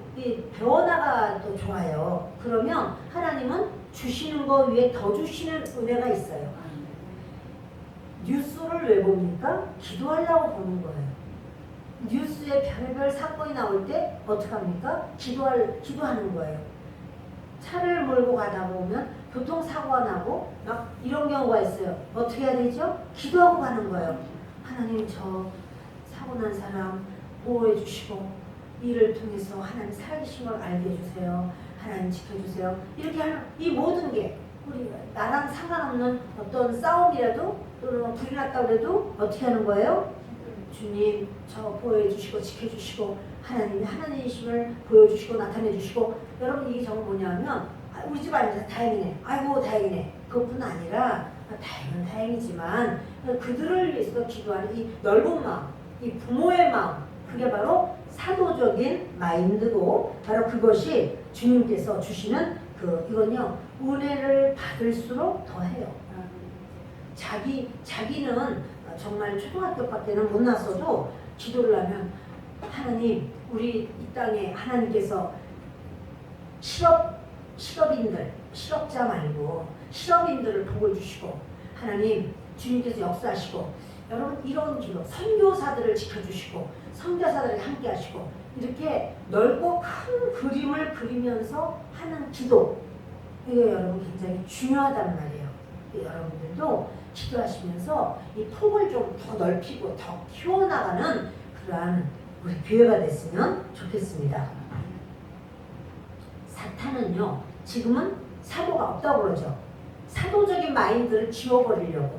배워나가도 좋아요. 그러면 하나님은 주시는 거 위에 더 주시는 은혜가 있어요. 뉴스를 왜 봅니까? 기도하려고 보는 거예요. 뉴스에 별별 사건이 나올 때 어떡합니까? 기도하는 거예요. 차를 몰고 가다 보면 교통사고가 나고 막 이런 경우가 있어요. 어떻게 해야 되죠? 기도하고 가는 거예요. 하나님 저 사고 난 사람 보호해 주시고 이를 통해서 하나님 살아계신 걸 알게 해주세요. 하나님 지켜주세요. 이렇게 하는 이 모든 게 우리 나랑 상관없는 어떤 싸움이라도 또는 불이 났다고 해도 어떻게 하는 거예요? 주님 저 보호해 주시고 지켜주시고 하나님이 하나님이심을 보여주시고 나타내 주시고 여러분 이게 정말 뭐냐면 우리 집 아니라 다행이네. 아이고 다행이네. 그것뿐 아니라 다행은 다행이지만 그들을 위해서 기도하는 이 넓은 마음, 이 부모의 마음 그게 바로 사도적인 마인드고 바로 그것이 주님께서 주시는 이건요 은혜를 받을수록 더해요. 자기는 정말 초등학교밖에는 못 났어도 기도를 하면 하나님 우리 이 땅에 하나님께서 실업자 말고 실업인들을 복을 주시고 하나님 주님께서 역사하시고 여러분 이런 기도 선교사들을 지켜주시고 선교사들을 함께 하시고 이렇게 넓고 큰 그림을 그리면서 하는 기도 이게 여러분 굉장히 중요하단 말이에요. 여러분들도 기도하시면서 이 폭을 좀 더 넓히고 더 키워나가는 그러한 우리 교회가 됐으면 좋겠습니다. 사탄은요 지금은 사도가 없다고 그러죠. 사도적인 마인드를 지워버리려고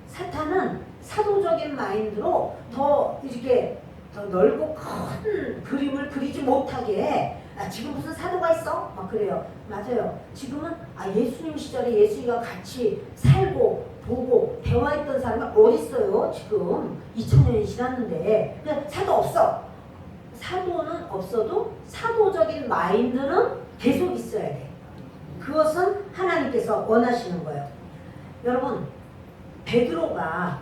사탄은 사도적인 마인드로 더 이렇게 더 넓고 큰 그림을 그리지 못하게 지금 무슨 사도가 있어? 막 그래요. 맞아요. 지금은 예수님 시절에 예수님과 같이 살고 보고 대화했던 사람이 어디 있어요? 지금 2000년이 지났는데 사도 없어. 사도는 없어도 사도적인 마인드는 계속 있어야 돼. 그것은 하나님께서 원하시는 거예요. 여러분 베드로가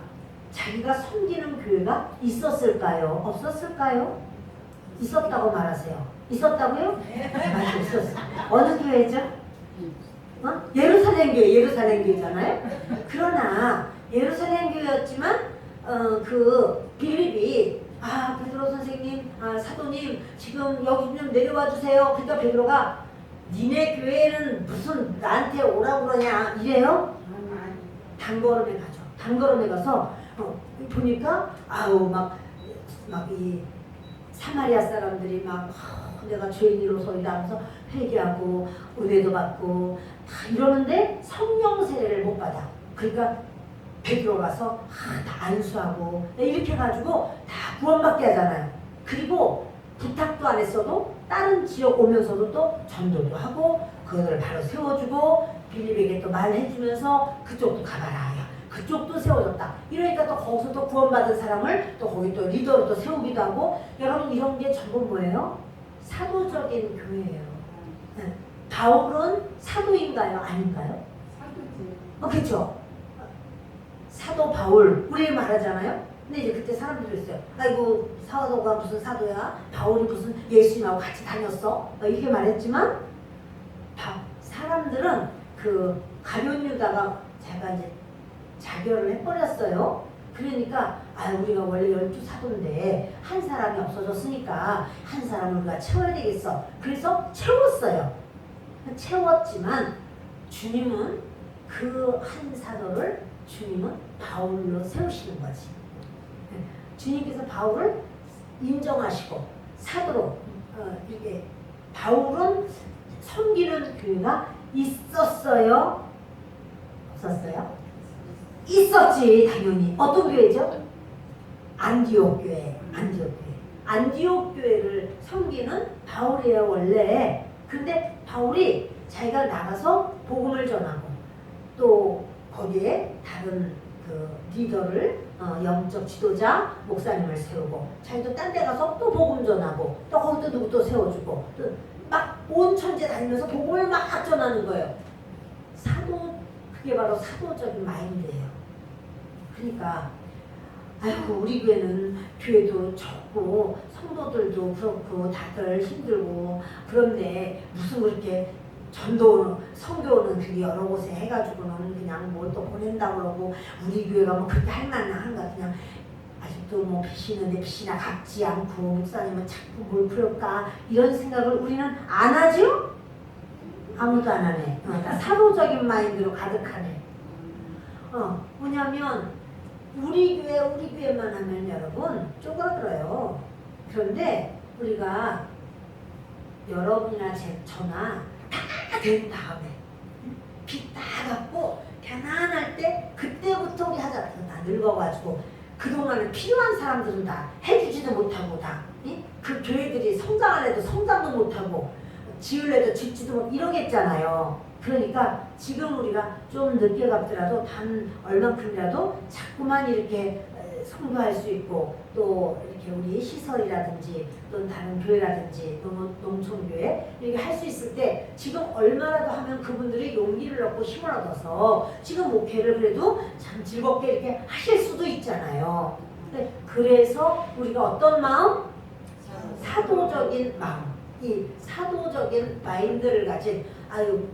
자기가 섬기는 교회가 있었을까요? 없었을까요? 있었다고 말하세요. 있었다고요? 네. 있었어. 어느 교회죠? 예루살렘 교회잖아요. 그러나 예루살렘 교회였지만 그 빌립이 베드로 선생님, 사도님 지금 여기 좀 내려와 주세요. 그러니까 베드로가 니네 교회는 무슨 나한테 오라고 그러냐 이래요? 단걸음에 가죠. 단걸음에 가서 보니까 막 이 사마리아 사람들이 막 내가 죄인으로서이다 하면서 회개하고 은혜도 받고 다 이러는데 성령 세례를 못 받아. 그러니까 베드로 가서 다 안수하고 이렇게 해가지고 다 구원받게 하잖아요. 그리고 부탁도 안 했어도 다른 지역 오면서도 또 전도도 하고 그들을 바로 세워주고 빌립에게 또 말해주면서 그쪽도 가봐라. 그쪽도 세워졌다. 이러니까 또 거기서 또 구원받은 사람을 또 거기 또 리더로 또 세우기도 하고 여러분 이런 게 전부 뭐예요? 사도적인 교회예요. 네. 바울은 사도인가요? 아닌가요? 사도지. 그렇죠. 사도 바울 우리 말하잖아요. 근데 이제 그때 사람들이 그랬어요. 아이고 사도가 무슨 사도야? 바울이 무슨 예수님하고 같이 다녔어? 이렇게 말했지만 사람들은 그 가룟 유다가 제가 이제 자결을 해버렸어요. 그러니까 우리가 원래 12사도인데 한 사람이 없어졌으니까 한 사람을 우리가 채워야 되겠어. 그래서 채웠어요. 채웠지만 주님은 그 한 사도를 주님은 바울로 세우시는 거지. 주님께서 바울을 인정하시고 사도로 이렇게 바울은 섬기는 교회가 있었어요? 없었어요? 있었지 당연히. 어떤 교회죠? 안디옥 교회. 안디옥 교회를 섬기는 바울이에요 원래. 근데 바울이 자기가 나가서 복음을 전하고 또 거기에 다른 그 리더를 영적 지도자 목사님을 세우고 자기도 딴 데 가서 또 복음 전하고 또 거기도 누구 또 세워주고 또 막 온 천지 다니면서 복음을 막 전하는 거예요. 그게 바로 사도적인 마인드예요. 그러니까 우리 교회도 적고 성도들도 그렇고 다들 힘들고 그런데 무슨 그렇게 선교는 그게 여러 곳에 해가지고는 그냥 뭘 또 보낸다고 그러고 우리 교회가 뭐 그렇게 할 만한가 그냥 아직도 뭐 비시는데 비시나 갚지 않고 목사님은 자꾸 뭘 풀을까 이런 생각을 우리는 안 하죠? 아무도 안 하네. 다 사도적인 마인드로 가득하네. 뭐냐면 우리 교회만 하면 여러분 쪼그라들어요. 그런데 우리가 여러분이나 저나 다 된 다음에 빚 다 갚고 편안할 때 그때부터 우리 하자. 다 늙어가지고 그동안에 필요한 사람들은 다 해주지도 못하고 그 교회들이 성장 안 해도 성장도 못하고 지을래도 짓지도 못 이러겠잖아요. 그러니까 지금 우리가 좀 늦게 갚더라도 단 얼만큼이라도 자꾸만 이렇게 성교할 수 있고 또 이렇게 우리 시설이라든지 또 다른 교회라든지 또 농촌교회 이렇게 할 수 있을 때 지금 얼마라도 하면 그분들이 용기를 얻고 힘을 얻어서 지금 목회를 그래도 참 즐겁게 이렇게 하실 수도 있잖아요. 그래서 우리가 어떤 마음? 사도적인 마음. 이 사도적인 마인드를 가진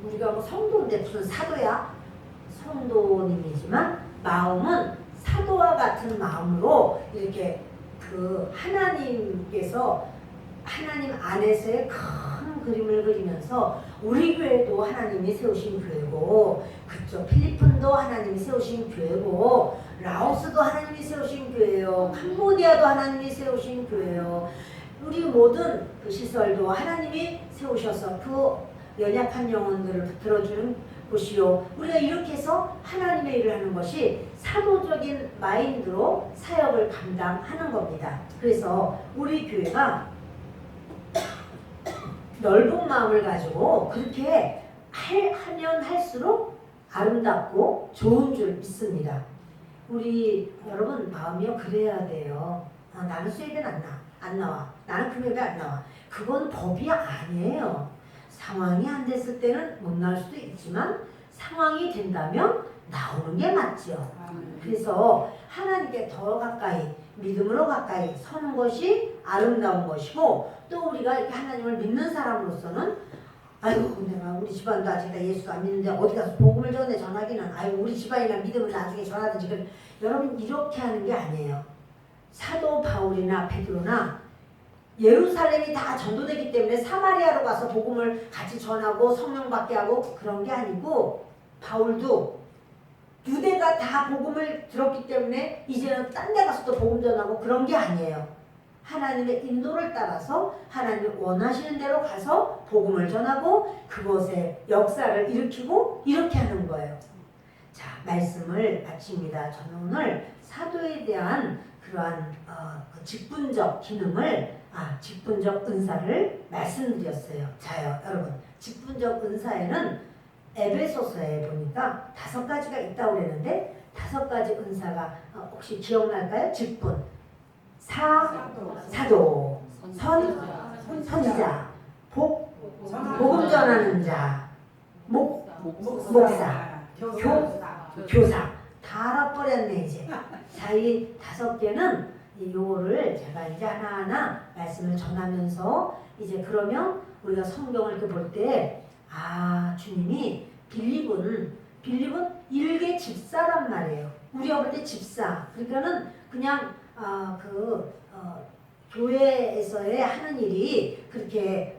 우리가 뭐 성도인데 무슨 사도야? 성도님이지만 마음은 사도와 같은 마음으로 이렇게 그 하나님께서 하나님 안에서의 큰 그림을 그리면서 우리 교회도 하나님이 세우신 교회고 그쪽 필리핀도 하나님이 세우신 교회고 라오스도 하나님이 세우신 교회요 캄보디아도 하나님이 세우신 교회요 우리 모든 그 시설도 하나님이 세우셔서 그 연약한 영혼들을 붙들어주는 곳이요. 우리가 이렇게 해서 하나님의 일을 하는 것이 사도적인 마인드로 사역을 감당하는 겁니다. 그래서 우리 교회가 넓은 마음을 가지고 그렇게 하면 할수록 아름답고 좋은 줄 믿습니다. 우리 여러분 마음이요 그래야 돼요. 나는 수입은 안 나와. 나는 금액이 안 나와. 그건 법이 아니에요. 상황이 안 됐을 때는 못 나올 수도 있지만 상황이 된다면 나오는 게 맞죠. 그래서 하나님께 더 가까이 믿음으로 가까이 서는 것이 아름다운 것이고 또 우리가 이렇게 하나님을 믿는 사람으로서는 내가 우리 집안도 아직 예수 안 믿는데 어디 가서 복음을 전하기는 우리 집안이나 믿음을 나중에 전하든지 여러분 이렇게 하는 게 아니에요. 사도 바울이나 베드로나 예루살렘이 다 전도되기 때문에 사마리아로 가서 복음을 같이 전하고 성령 받게 하고 그런 게 아니고 바울도 유대가 다 복음을 들었기 때문에 이제는 딴 데 가서 또 복음 전하고 그런 게 아니에요. 하나님의 인도를 따라서 하나님이 원하시는 대로 가서 복음을 전하고 그곳에 역사를 일으키고 이렇게 하는 거예요. 자, 말씀을 마칩니다. 저는 오늘 사도에 대한 그러한 직분적 기능을 직분적 은사를 말씀드렸어요. 자요, 여러분. 직분적 은사에는 에베소서에 보니까 5가지가 있다고 그랬는데 5가지 은사가 혹시 기억날까요? 직분, 사도, 선지자, 복음 전하는 자, 목사, 교사 다 알아버렸네 이제. 자, 이 5개는 요거를 제가 이제 하나하나 말씀을 전하면서 이제 그러면 우리가 성경을 이렇게 볼 때 주님이 빌립은 일개 집사란 말이에요. 우리가 볼 때 집사. 그러니까는 그냥 교회에서의 하는 일이 그렇게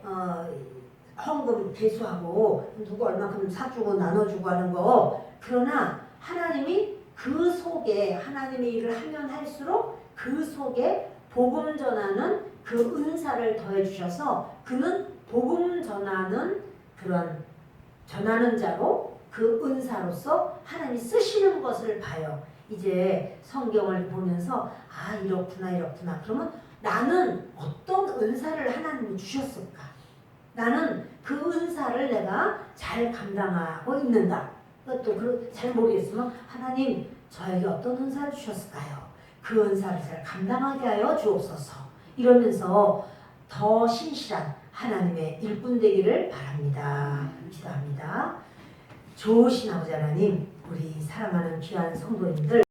헌금 대수하고 누구 얼마큼 사주고 나눠주고 하는 거. 그러나 하나님이 그 속에 하나님의 일을 하면 할수록 그 속에 복음 전하는 그 은사를 더해 주셔서 그는 복음 전하는 그런 전하는 자로 그 은사로서 하나님이 쓰시는 것을 봐요. 이제 성경을 보면서 이렇구나. 그러면 나는 어떤 은사를 하나님이 주셨을까? 나는 그 은사를 내가 잘 감당하고 있는가? 또 잘 모르겠으면 하나님 저에게 어떤 은사를 주셨을까요? 그 은사를 잘 감당하게 하여 주옵소서. 이러면서 더 신실한 하나님의 일꾼 되기를 바랍니다. 기도합니다. 좋으신 아버지 하나님, 우리 사랑하는 귀한 성도님들